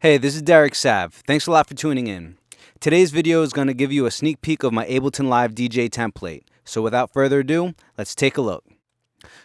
Hey, this is Derek Sav. Thanks a lot for tuning in. Today's video is going to give you a sneak peek of my Ableton Live DJ template. So without further ado, let's take a look.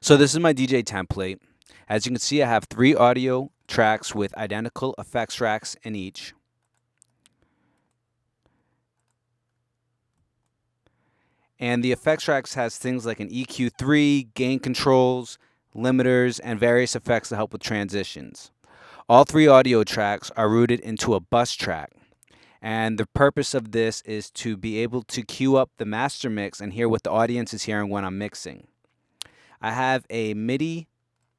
So this is my DJ template. As you can see, I have 3 audio tracks with identical effects tracks in each. And the effects tracks has things like an EQ3, gain controls, limiters, and various effects to help with transitions. All 3 audio tracks are routed into a bus track. And the purpose of this is to be able to cue up the master mix and hear what the audience is hearing when I'm mixing. I have a MIDI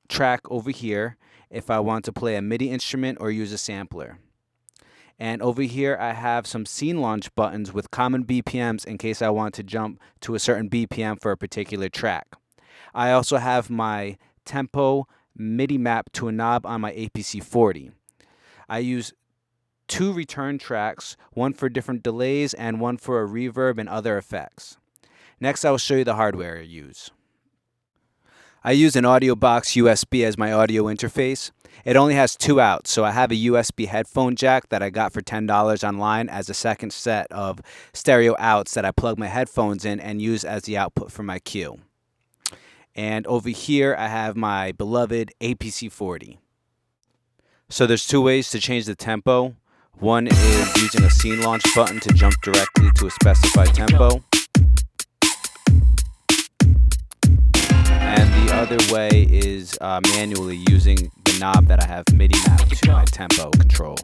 track over here if I want to play a MIDI instrument or use a sampler. And over here I have some scene launch buttons with common BPMs in case I want to jump to a certain BPM for a particular track. I also have my tempo MIDI map to a knob on my APC 40. I use 2 return tracks, one for different delays and one for a reverb and other effects. Next, I will show you the hardware I use. I use an audio box USB as my audio interface. It only has 2 outs, so I have a USB headphone jack that I got for $10 online as a second set of stereo outs that I plug my headphones in and use as the output for my cue. And over here, I have my beloved APC 40. So there's 2 ways to change the tempo. One is using a scene launch button to jump directly to a specified tempo. And the other way is manually using the knob that I have MIDI mapped to my tempo control.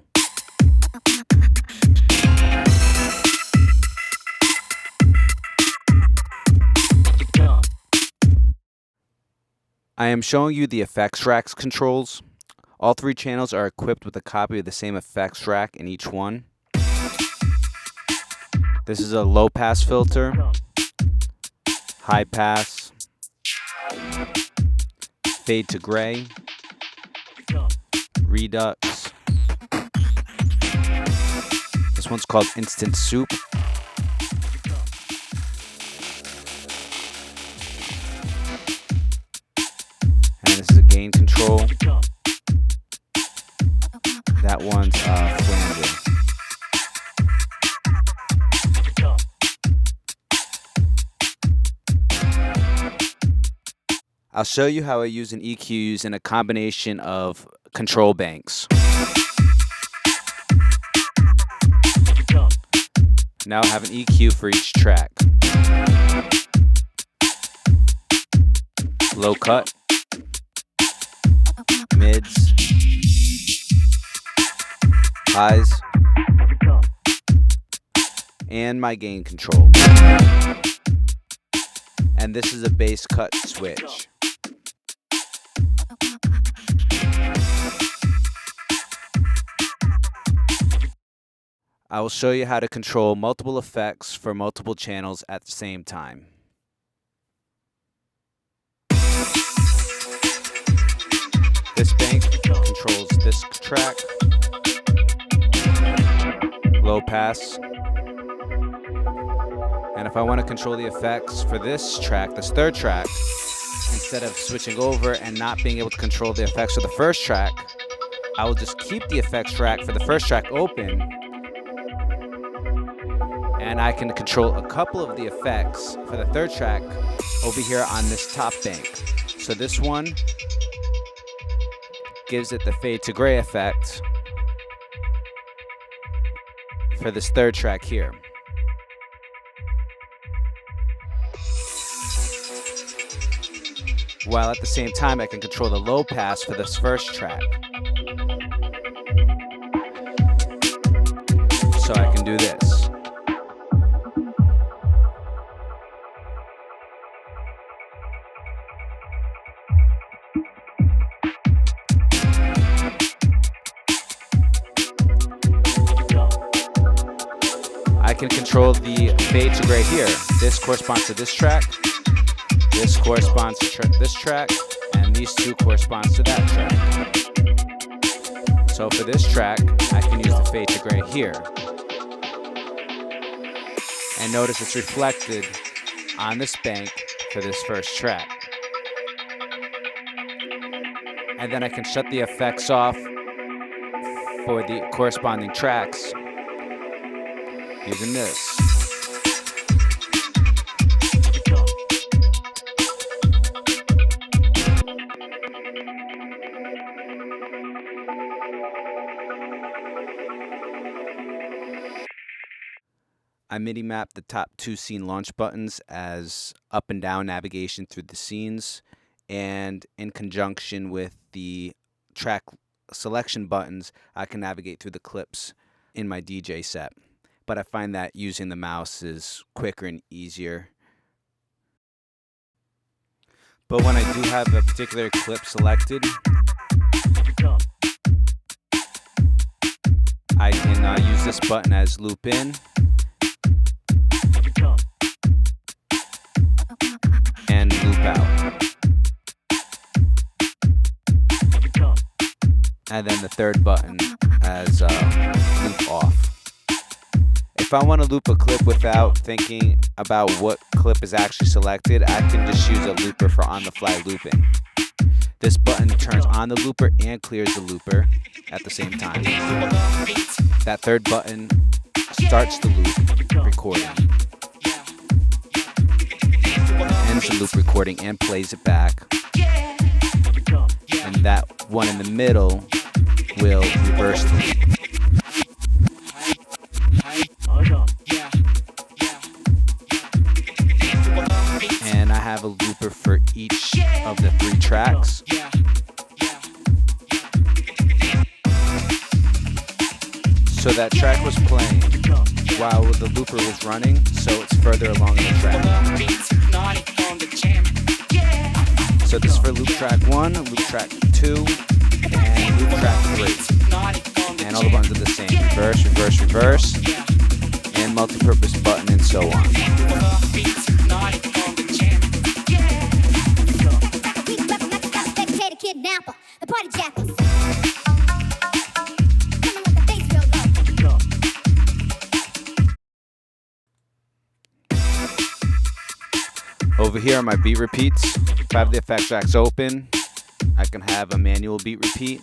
I am showing you the effects racks controls. All 3 channels are equipped with a copy of the same effects rack in each one. This is a low pass filter, high pass, fade to gray, redux. This one's called Instant Soup. And this is a gain control. That one's flanging. I'll show you how I use an EQ using a combination of control banks. Now I have an EQ for each track. Low cut, mids, highs, and my gain control. And this is a bass cut switch. I will show you how to control multiple effects for multiple channels at the same time. This bank controls this track, low pass. And if I want to control the effects for this track, this third track, instead of switching over and not being able to control the effects for the first track, I will just keep the effects track for the first track open, and I can control a couple of the effects for the third track over here on this top bank. So this one gives it the fade to gray effect for this third track here. While at the same time I can control the low pass for this first track. So I can do this. I can control the fade to gray here. This corresponds to this track. This corresponds to this track, and these 2 corresponds to that track. So for this track, I can use the fade to gray here. And notice it's reflected on this bank for this first track. And then I can shut the effects off for the corresponding tracks using this. I MIDI mapped the top 2 scene launch buttons as up and down navigation through the scenes, and in conjunction with the track selection buttons, I can navigate through the clips in my DJ set. But I find that using the mouse is quicker and easier. But when I do have a particular clip selected, I can use this button as loop in and loop out. And then the third button as loop off. If I want to loop a clip without thinking about what clip is actually selected, I can just use a looper for on-the-fly looping. This button turns on the looper and clears the looper at the same time. That third button starts the loop recording, ends the loop recording and plays it back. And that one in the middle will reverse the loop. And I have a looper for each of the 3 tracks. So that track was playing while the looper was running, so it's further along in the track. So this is for loop track 1, loop track 2, and loop track 3. And all the buttons are the same. Reverse, reverse, reverse, and multi-purpose button, and so on. The party jackals. Over here are my beat repeats. If I have the effect tracks open, I can have a manual beat repeat,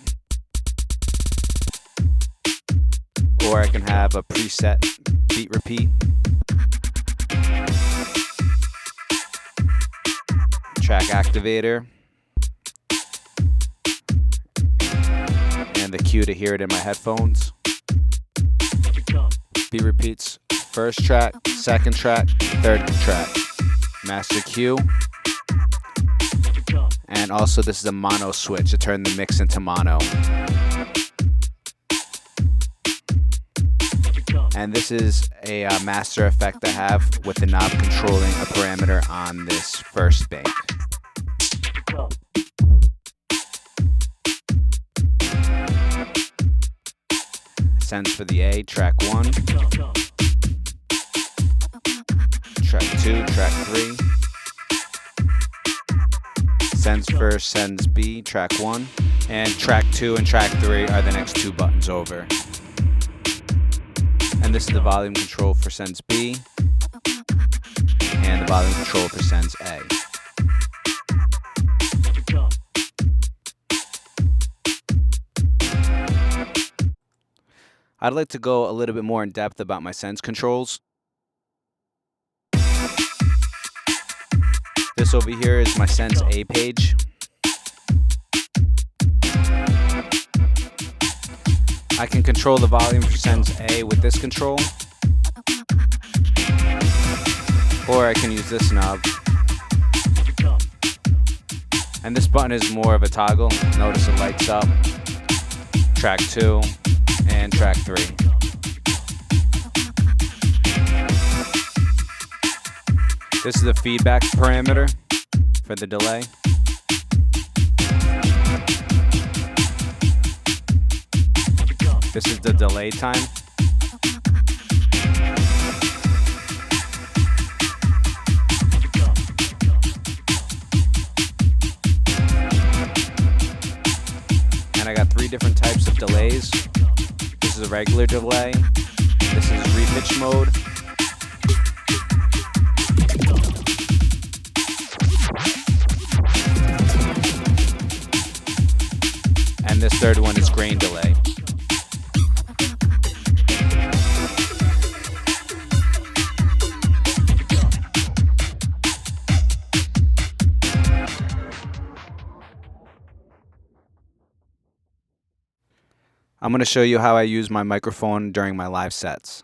or I can have a preset beat repeat. Track activator, and the cue to hear it in my headphones. Beat repeats, first track, second track, third track. Master cue. And also this is a mono switch to turn the mix into mono. And this is a master effect I have with the knob controlling a parameter on this first bank. Sends for the A, track 1, track 2, track 3. Sends first, sends B, track 1. And track 2 and track 3 are the next 2 buttons over. And this is the volume control for sends B, and the volume control for sends A. I'd like to go a little bit more in depth about my sends controls. This over here is my Sense A page. I can control the volume for Sense A with this control, or I can use this knob. And this button is more of a toggle. Notice it lights up. Track 2 and track 3. This is the feedback parameter for the delay. This is the delay time. And I got 3 different types of delays. This is a regular delay. This is repitch mode. And this third one is grain delay. I'm going to show you how I use my microphone during my live sets.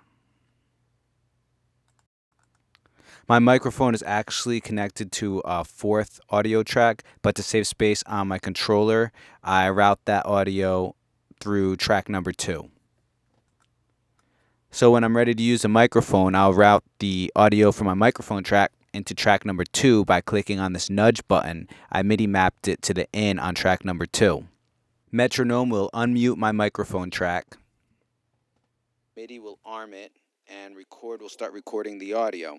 My microphone is actually connected to a fourth audio track, but to save space on my controller, I route that audio through track number 2. So when I'm ready to use a microphone, I'll route the audio from my microphone track into track number 2 by clicking on this nudge button. I MIDI mapped it to the in on track number 2. Metronome will unmute my microphone track. MIDI will arm it, and record will start recording the audio.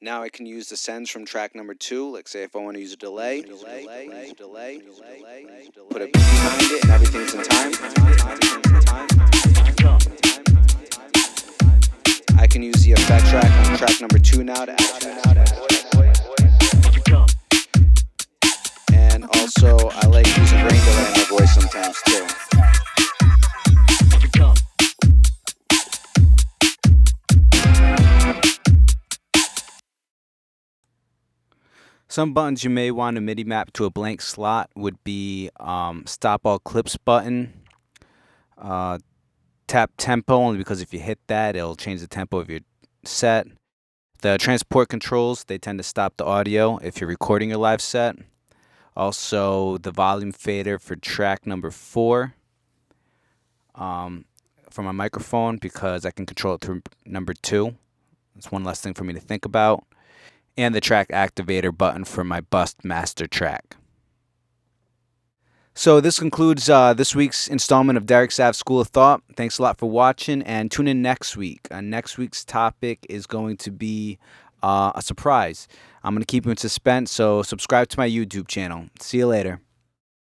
Now I can use the sends from track number 2. Like say if I want to use a delay, put a beat behind it and everything's in time. I can use the effect track on track number 2 now to add and also I like using rain delay in my voice sometimes too. Some buttons you may want to MIDI map to a blank slot would be stop all clips button, tap tempo only because if you hit that it'll change the tempo of your set. The transport controls, they tend to stop the audio if you're recording your live set. Also the volume fader for track number 4 for my microphone because I can control it through number 2. That's one less thing for me to think about. And the track activator button for my bust master track. So this concludes this week's installment of Derek Sav's School of Thought. Thanks a lot for watching, and tune in next week. Next week's topic is going to be a surprise. I'm going to keep you in suspense, so subscribe to my YouTube channel. See you later.